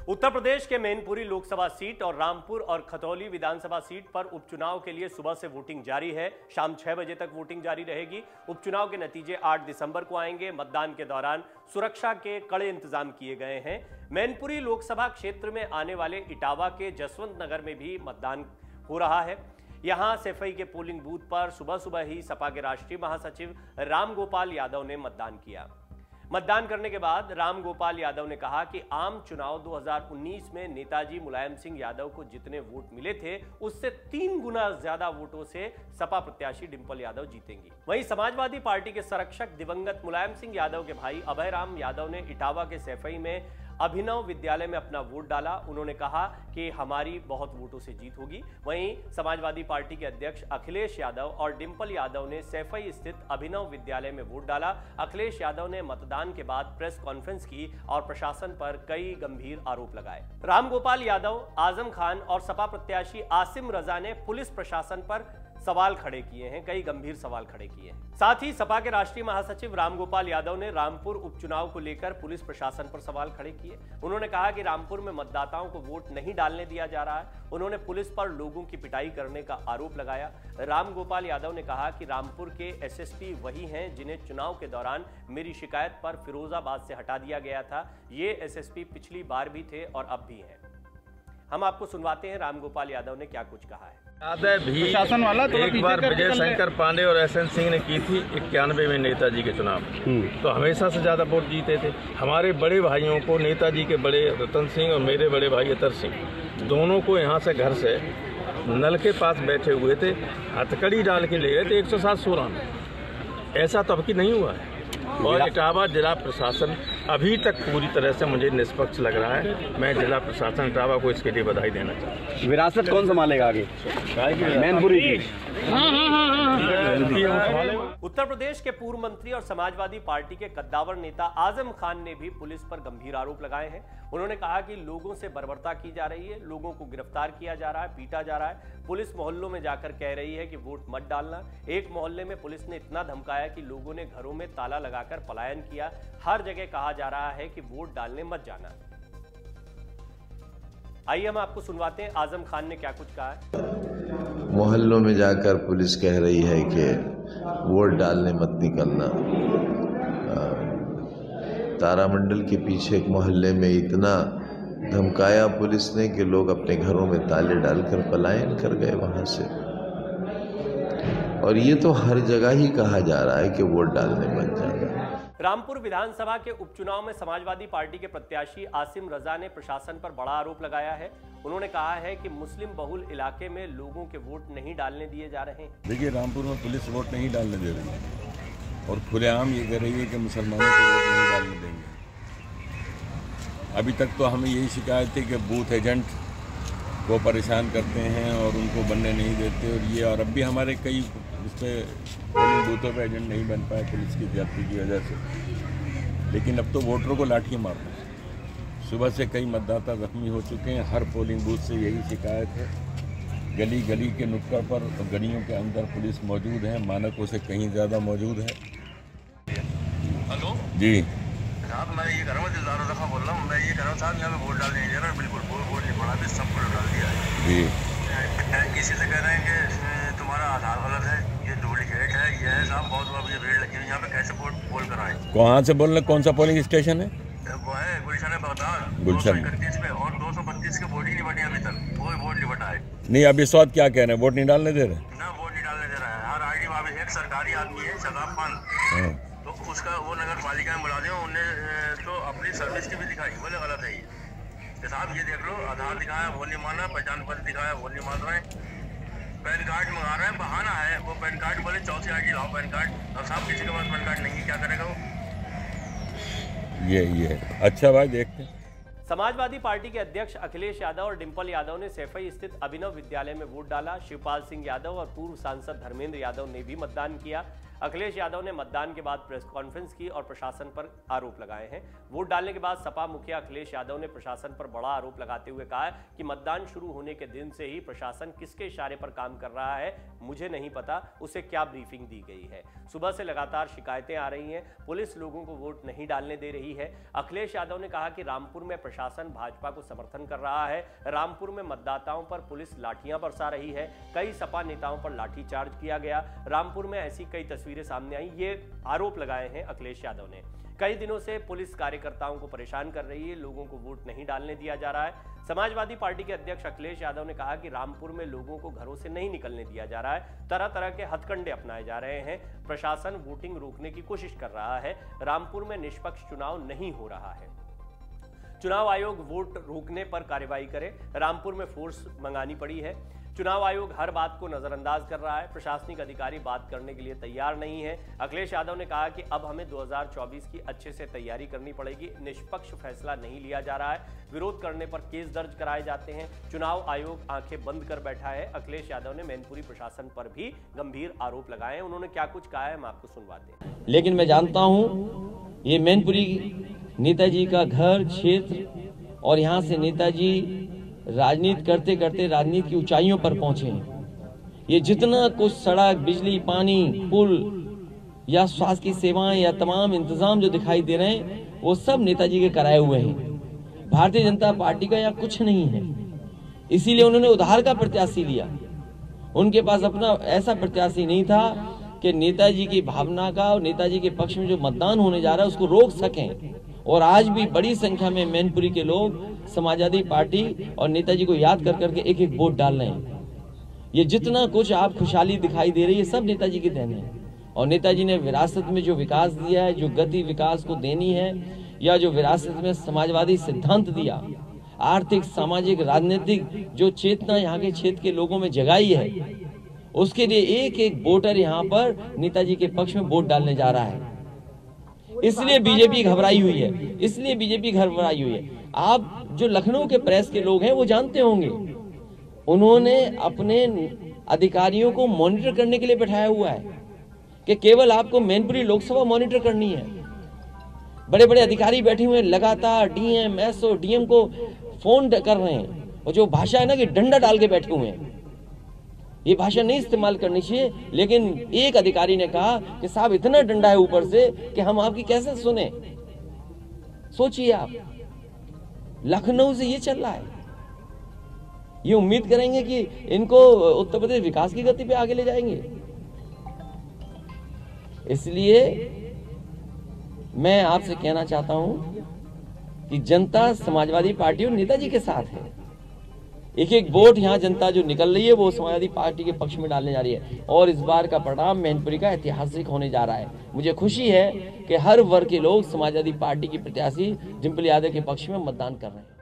उत्तर प्रदेश के मैनपुरी लोकसभा सीट और रामपुर और खतौली विधानसभा सीट पर उपचुनाव के लिए सुबह से वोटिंग जारी है। शाम 6 बजे तक वोटिंग जारी रहेगी। उपचुनाव के नतीजे 8 दिसंबर को आएंगे। मतदान के दौरान सुरक्षा के कड़े इंतजाम किए गए हैं। मैनपुरी लोकसभा क्षेत्र में आने वाले इटावा के जसवंत नगर में भी मतदान हो रहा है। यहां सैफई के पोलिंग बूथ पर सुबह सुबह ही सपा के राष्ट्रीय महासचिव रामगोपाल यादव ने मतदान किया। मतदान करने के बाद रामगोपाल यादव ने कहा कि आम चुनाव 2019 में नेताजी मुलायम सिंह यादव को जितने वोट मिले थे उससे 3 गुना ज्यादा वोटों से सपा प्रत्याशी डिंपल यादव जीतेंगी। वहीं समाजवादी पार्टी के संरक्षक दिवंगत मुलायम सिंह यादव के भाई अभय राम यादव ने इटावा के सैफई में अभिनव विद्यालय में अपना वोट डाला। उन्होंने कहा कि हमारी बहुत वोटों से जीत होगी। वहीं समाजवादी पार्टी के अध्यक्ष अखिलेश यादव और डिंपल यादव ने सैफई स्थित अभिनव विद्यालय में वोट डाला। अखिलेश यादव ने मतदान के बाद प्रेस कॉन्फ्रेंस की और प्रशासन पर कई गंभीर आरोप लगाए। रामगोपाल यादव, आजम खान और सपा प्रत्याशी आसिम रजा ने पुलिस प्रशासन पर सवाल खड़े किए हैं, कई गंभीर सवाल खड़े किए हैं। साथ ही सपा के राष्ट्रीय महासचिव रामगोपाल यादव ने रामपुर उपचुनाव को लेकर पुलिस प्रशासन पर सवाल खड़े किए। उन्होंने कहा कि रामपुर में मतदाताओं को वोट नहीं डालने दिया जा रहा है। उन्होंने पुलिस पर लोगों की पिटाई करने का आरोप लगाया। रामगोपाल यादव ने कहा कि रामपुर के एसएसपी वही हैं जिन्हें चुनाव के दौरान मेरी शिकायत पर फिरोजाबाद से हटा दिया गया था। ये एसएसपी पिछली बार भी थे और अब भी हैं। हम आपको सुनवाते हैं रामगोपाल यादव ने क्या कुछ कहा है। प्रशासन वाला तो एक बार विजय शंकर पांडे और एसएन सिंह ने की थी 91 में नेताजी के चुनाव, तो हमेशा से ज्यादा वोट जीते थे। हमारे बड़े भाइयों को, नेताजी के बड़े रतन सिंह और मेरे बड़े भाई अतर सिंह, दोनों को यहाँ से घर से नल के पास बैठे हुए थे, हथकड़ी डाल के ले गए थे 107-16 में। ऐसा तो अब की नहीं हुआ है। और इटावा जिला प्रशासन अभी तक पूरी तरह से मुझे निष्पक्ष लग रहा है। मैं जिला प्रशासन इटावा को इसके लिए बधाई देना चाहता हूँ। विरासत कौन संभालेगा आगे? मैनपुरी की। उत्तर प्रदेश के पूर्व मंत्री और समाजवादी पार्टी के कद्दावर नेता आजम खान ने भी पुलिस पर गंभीर आरोप लगाए हैं। उन्होंने कहा कि लोगों से बर्बरता की जा रही है, लोगों को गिरफ्तार किया जा रहा है, पीटा जा रहा है। पुलिस मोहल्लों में जाकर कह रही है कि वोट मत डालना। एक मोहल्ले में पुलिस ने इतना धमकाया कि लोगों ने घरों में ताला लगाकर पलायन किया। हर जगह कहा जा रहा है कि वोट डालने मत जाना। आइए हम आपको सुनवाते हैं आजम खान ने क्या कुछ कहा है। मोहल्लों में जाकर पुलिस कह रही है कि वोट डालने मत निकलना। तारामंडल के पीछे एक मोहल्ले में इतना धमकाया पुलिस ने कि लोग अपने घरों में ताले डालकर पलायन कर गए वहां से। और ये तो हर जगह ही कहा जा रहा है कि वोट डालने मत जाना। रामपुर विधानसभा के उपचुनाव में समाजवादी पार्टी के प्रत्याशी आसिम रजा ने प्रशासन पर बड़ा आरोप लगाया है। उन्होंने कहा है कि मुस्लिम बहुल इलाके में लोगों के वोट नहीं डालने दिए जा रहे हैं। देखिए, रामपुर में पुलिस वोट नहीं डालने दे रही है और खुलेआम ये कह रही है कि मुसलमानों को वोट नहीं डालने देंगे। अभी तक तो हमें यही शिकायत थी कि बूथ एजेंट को परेशान करते हैं और उनको बनने नहीं देते, और अब भी हमारे कई इस पर पोलिंग बूथों पर एजेंट नहीं बन पाए पुलिस की ज्यादती की वजह से। लेकिन अब तो वोटरों को लाठी मारना है। सुबह से कई मतदाता जख्मी हो चुके हैं। हर पोलिंग बूथ से यही शिकायत है। गली गली के नुक्कड़ पर और गलियों के अंदर पुलिस मौजूद है, मानकों से कहीं ज़्यादा मौजूद है। हेलो जी साहब, मैं ये घर में दिलदार रखा बोल रहा हूँ। मैं ये कह रहा हूँ साहब, यहाँ पे वोट डालने नहीं दे रहा। बिल्कुल वोट नहीं पड़ा, अभी सब वोट डाल दिया है जी। किसी से कह रहे हैं कि तुम्हारा आधार गलत है, ये डुप्लीकेट है, ये है साहब। बहुत ये भीड़ लगी हुई यहाँ पे, कैसे वोट पोल कराएं? कहाँ से बोल रहे? कौन सा पोलिंग स्टेशन है? वो है गुलशन बगदाद, गुलशन 231 पे, और 232 के वोट ही नहीं बटे अभी तक। कोई वोट नहीं बटा है। नहीं, अब इस वक्त क्या कह रहे हैं? वोट नहीं डालने दे रहे? ना, वोट नहीं डालने दे रहा है। हर आईडी वहाँ पे एक सरकारी आदमी है, शगाब खान, तो उसका वो नगर पालिका में मुलाजिम, उन्हें तो अपनी सर्विस की भी दिखाई, बोले गलत है ये। साहब ये देख लो, आधार दिखाया वो नहीं माना, पहचान पत्र दिखाया वो नहीं मान रहे हैं, पैन कार्ड मंगा रहे हैं, बहाना है वो पैन कार्ड, बोले 34 आईडी लाओ पैन कार्ड। और साहब किसी के पास पैन कार्ड नहीं है, क्या करेगा वो? ये अच्छा भाई, देखते हैं। समाजवादी पार्टी के अध्यक्ष अखिलेश यादव और डिंपल यादव ने सैफई स्थित अभिनव विद्यालय में वोट डाला। शिवपाल सिंह यादव और पूर्व सांसद धर्मेंद्र यादव ने भी मतदान किया। अखिलेश यादव ने मतदान के बाद प्रेस कॉन्फ्रेंस की और प्रशासन पर आरोप लगाए हैं। वोट डालने के बाद सपा मुखिया अखिलेश यादव ने प्रशासन पर बड़ा आरोप लगाते हुए कहा कि मतदान शुरू होने के दिन से ही प्रशासन किसके इशारे पर काम कर रहा है मुझे नहीं पता, उसे क्या ब्रीफिंग दी गई है। सुबह से लगातार शिकायतें आ रही हैं, पुलिस लोगों को वोट नहीं डालने दे रही है। अखिलेश यादव ने कहा कि रामपुर में प्रशासन भाजपा को समर्थन कर रहा है, रामपुर में मतदाताओं पर पुलिस लाठियां बरसा रही है, कई सपा नेताओं पर लाठीचार्ज किया गया, रामपुर में ऐसी कई तस्वीरें सामने आई। ये आरोप लगाए हैं अखिलेश यादव ने। कई दिनों से पुलिस कार्यकर्ताओं को परेशान कर रही है, लोगों को वोट नहीं डालने दिया जा रहा है। समाजवादी पार्टी के अध्यक्ष अखिलेश यादव ने कहा कि रामपुर में लोगों को घरों से नहीं निकलने दिया जा रहा है, तरह तरह के हथकंडे अपनाए जा रहे हैं, प्रशासन वोटिंग रोकने की कोशिश कर रहा है, रामपुर में निष्पक्ष चुनाव नहीं हो रहा है, चुनाव आयोग वोट रोकने पर कार्रवाई करे, रामपुर में फोर्स मंगानी पड़ी है, चुनाव आयोग हर बात को नजरअंदाज कर रहा है, प्रशासनिक अधिकारी बात करने के लिए तैयार नहीं है। अखिलेश यादव ने कहा कि अब हमें 2024 की अच्छे से तैयारी करनी पड़ेगी, निष्पक्ष फैसला नहीं लिया जा रहा है, विरोध करने पर केस दर्ज कराए जाते हैं, चुनाव आयोग आंखें बंद कर बैठा है। अखिलेश यादव ने मैनपुरी प्रशासन पर भी गंभीर आरोप लगाए हैं। उन्होंने क्या कुछ कहा है हम आपको सुनवाते हैं। लेकिन मैं जानता हूँ ये मैनपुरी नेताजी का घर क्षेत्र और यहाँ से नेताजी राजनीति करते करते राजनीति की ऊंचाइयों पर पहुंचे हैं। ये जितना कुछ सड़क, बिजली, पानी, पुल या स्वास्थ्य की सेवाएं या तमाम इंतजाम जो दिखाई दे रहे हैं वो सब नेताजी के कराए हुए हैं। भारतीय जनता पार्टी का यहाँ कुछ नहीं है, इसीलिए उन्होंने उधार का प्रत्याशी लिया। उनके पास अपना ऐसा प्रत्याशी नहीं था कि नेताजी की भावना का और नेताजी के पक्ष में जो मतदान होने जा रहा है उसको रोक सकें। और आज भी बड़ी संख्या में मैनपुरी के लोग समाजवादी पार्टी और नेताजी को याद कर करके एक एक वोट डाल रहे हैं। ये जितना कुछ आप खुशहाली दिखाई दे रही है सब नेताजी की देन है। और नेताजी ने विरासत में जो विकास दिया है, जो गति विकास को देनी है, या जो विरासत में समाजवादी सिद्धांत दिया, आर्थिक, सामाजिक, राजनीतिक जो चेतना यहाँ के क्षेत्र के लोगों में जगाई है, उसके लिए एक एक वोटर यहाँ पर नेताजी के पक्ष में वोट डालने जा रहा है। इसलिए बीजेपी घबराई हुई है। आप जो लखनऊ के प्रेस के लोग हैं वो जानते होंगे, उन्होंने अपने अधिकारियों को मॉनिटर करने के लिए बैठाया हुआ है कि केवल आपको मैनपुरी लोकसभा मॉनिटर करनी है। बड़े बड़े अधिकारी बैठे हुए हैं, लगातार डीएम, एसओ, डीएम को फोन कर रहे हैं। और जो भाषा है ना कि डंडा डाल के बैठे हुए हैं, ये भाषा नहीं इस्तेमाल करनी चाहिए। लेकिन एक अधिकारी ने कहा कि साहब इतना डंडा है ऊपर से कि हम आपकी कैसे सुने। सोचिए आप, लखनऊ से ये चल रहा है। ये उम्मीद करेंगे कि इनको उत्तर प्रदेश विकास की गति पे आगे ले जाएंगे। इसलिए मैं आपसे कहना चाहता हूं कि जनता समाजवादी पार्टी और नेताजी के साथ है। एक एक वोट यहाँ जनता जो निकल रही है वो समाजवादी पार्टी के पक्ष में डालने जा रही है। और इस बार का परिणाम मैनपुरी का ऐतिहासिक होने जा रहा है। मुझे खुशी है कि हर वर्ग के लोग समाजवादी पार्टी की प्रत्याशी डिंपल यादव के पक्ष में मतदान कर रहे हैं।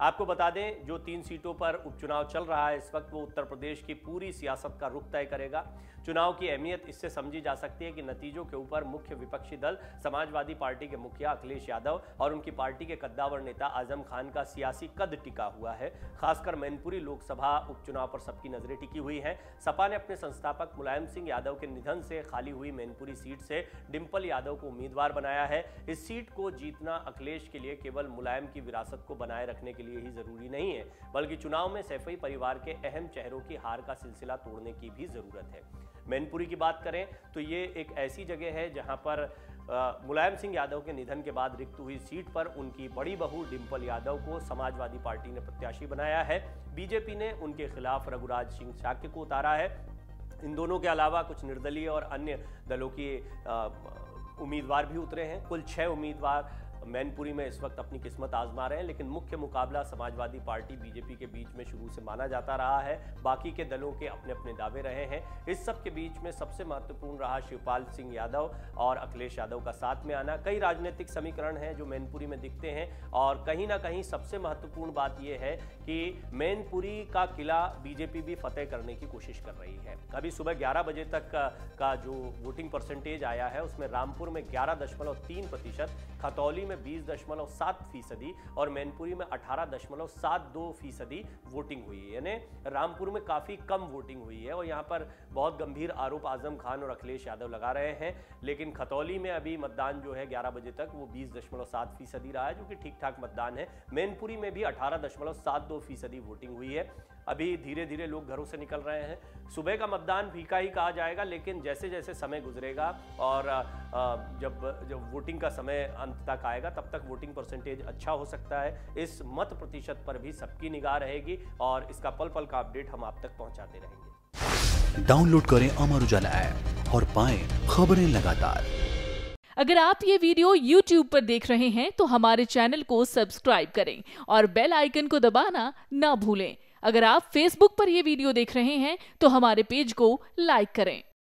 आपको बता दें, जो 3 सीटों पर उपचुनाव चल रहा है इस वक्त, वो उत्तर प्रदेश की पूरी सियासत का रुख तय करेगा। चुनाव की अहमियत इससे समझी जा सकती है कि नतीजों के ऊपर मुख्य विपक्षी दल समाजवादी पार्टी के मुखिया अखिलेश यादव और उनकी पार्टी के कद्दावर नेता आजम खान का सियासी कद टिका हुआ है। खासकर मैनपुरी लोकसभा उपचुनाव पर सबकी नजरें टिकी हुई हैं। सपा ने अपने संस्थापक मुलायम सिंह यादव के निधन से खाली हुई मैनपुरी सीट से डिंपल यादव को उम्मीदवार बनाया है। इस सीट को जीतना अखिलेश के लिए केवल मुलायम की विरासत को बनाए रखने के लिए ही जरूरी नहीं है, बल्कि चुनाव में सैफई परिवार के अहम चेहरों की हार का सिलसिला तोड़ने की भी जरूरत है। मैनपुरी की बात करें तो ये एक ऐसी जगह है जहां पर मुलायम सिंह यादव के निधन के बाद रिक्त हुई सीट पर उनकी बड़ी बहू डिंपल यादव को समाजवादी पार्टी ने प्रत्याशी बनाया है। बीजेपी ने उनके खिलाफ रघुराज सिंह शाक्य को उतारा है। इन दोनों के अलावा कुछ निर्दलीय और अन्य दलों के उम्मीदवार भी उतरे हैं। कुल 6 उम्मीदवार मैनपुरी में इस वक्त अपनी किस्मत आजमा रहे हैं, लेकिन मुख्य मुकाबला समाजवादी पार्टी बीजेपी के बीच में शुरू से माना जाता रहा है। बाकी के दलों के अपने अपने दावे रहे हैं। इस सब के बीच में सबसे महत्वपूर्ण रहा शिवपाल सिंह यादव और अखिलेश यादव का साथ में आना। कई राजनीतिक समीकरण हैं जो मैनपुरी में दिखते हैं और कहीं ना कहीं सबसे महत्वपूर्ण बात यह है कि मैनपुरी का किला बीजेपी भी फतेह करने की कोशिश कर रही है। अभी सुबह 11 बजे तक का जो वोटिंग परसेंटेज आया है उसमें रामपुर में 11.3%, खतौली में 20.7% और मैनपुरी में 18.72% वोटिंग हुई है। यानी रामपुर में काफ़ी कम वोटिंग हुई है और यहाँ पर बहुत गंभीर आरोप आजम खान और अखिलेश यादव लगा रहे हैं। लेकिन खतौली में अभी मतदान जो है 11 बजे तक वो 20.7% रहा है, जो कि ठीक ठाक मतदान है। मैनपुरी में भी 18.72% वोटिंग हुई है। अभी धीरे धीरे लोग घरों से निकल रहे हैं। सुबह का मतदान फीका ही कहा जाएगा, लेकिन जैसे जैसे समय गुजरेगा और जब वोटिंग का समय अंत तक आएगा तब तक वोटिंग परसेंटेज अच्छा हो सकता है। इस मत प्रतिशत पर भी सबकी निगाह रहेगी और इसका पल पल का अपडेट हम आप तक पहुंचाते रहेंगे। डाउनलोड करें अमर उजाला ऐप और पाएं खबरें लगातार। अगर आप ये वीडियो YouTube पर देख रहे हैं तो हमारे चैनल को सब्सक्राइब करें और बेल आइकन को दबाना ना भूलें। अगर आप Facebook पर ये वीडियो देख रहे हैं तो हमारे पेज को लाइक करें।